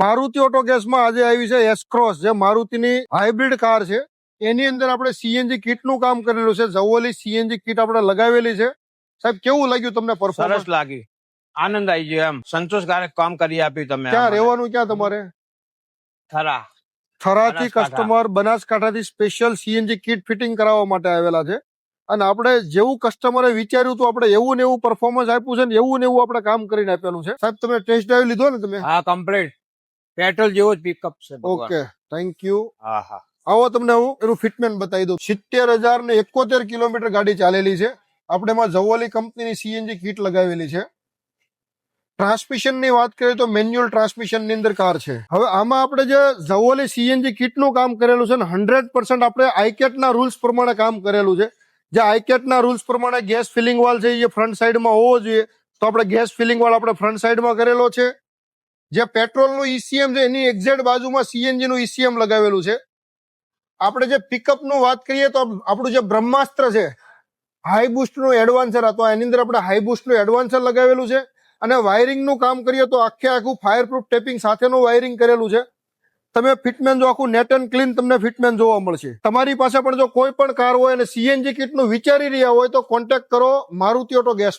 Maruti auto ગેસમાં આજે આવી છે એસ-ક્રોસ, જે મારુતિની હાઇબ્રિડ કાર છે. એની અંદર આપણે સીએનજી કિટનું કામ કરેલું છે. જવોલી સીએનજી કિટ આપણે લગાવેલી છે. સાહેબ, કેવું લાગ્યું તમને પરફોર્મન્સ? સરસ લાગી, આનંદ આવી ગયો, એમ સંતોષકારક કામ કરી આપ્યું તમે. ક્યાં રહેવાનું, ક્યાં તમારે? થરા. થરાથી કસ્ટમર બનાસકાંઠાથી સ્પેશિયલ સીએનજી કિટ ફિટિંગ કરાવવા માટે આવેલા છે. અને આપણે જેવું કસ્ટમરે વિચાર્યું હતું આપણે એવું ને એવું પરફોર્મન્સ આપ્યું છે ને એવું ને એવું આપણે કામ કરીને આપેલું છે. સાહેબ, તમે ટેસ્ટ ડ્રાઈવ લીધો ને તમે? હા, કમ્પ્લીટ પેટ્રોલ જેવો જ પિકઅપ છે. Okay, thank you. હા હા, આવો તમને હું એનું ફિટમેન્ટ બતાવી દઉં. 70,071 કિલોમીટર ગાડી ચાલેલી છે. આપણે એમાં જવોલી કંપનીની સીએનજી કિટ લગાવેલી છે. ટ્રાન્સમિશન ની વાત કરીએ તો મેન્યુઅલ ટ્રાન્સમિશન ની અંદર કાર છે. હવે આમાં આપણે જે જવોલી સીએનજી કિટ નું કામ કરેલું છે ને 100% આપણે આઈકેટ ના રૂલ્સ પ્રમાણે કામ કરેલું છે. જે આઈકેટ ના રૂલ્સ પ્રમાણે ગેસ ફિલિંગ વાલ છે એ ફ્રન્ટ સાઈડમાં હોવો જોઈએ, તો આપણે ગેસ ફિલિંગ વાલ આપણે ફ્રન્ટ સાઈડમાં કરેલો છે. જે પેટ્રોલ નું ઈસીએમ છે એની એક્ઝેક્ટ બાજુમાં સીએનજી નું ઈસીએમ લગાવેલું છે. આપણે જે પિકઅપ નું વાત કરીએ તો આપણું જે બ્રહ્માસ્ત્ર છે હાઈ બુસ્ટ નું એડવાન્સર હતો, એની અંદર આપણે હાઈ બુસ્ટ નું એડવાન્સર લગાવેલું છે. અને વાયરિંગ નું કામ કરીએ તો આખું ફાયરપ્રૂફ ટેપિંગ સાથેનું વાયરિંગ કરેલું છે. તમે ફિટમેન જો આખું નેટ એન્ડ ક્લીન તમને ફિટમેન જોવા મળશે. તમારી પાસે પણ જો કોઈ પણ કાર હોય અને સીએનજી કિટ નું વિચારી રહ્યા હોય તો કોન્ટેક્ટ કરો મારુતિ ઓટો ગેસ.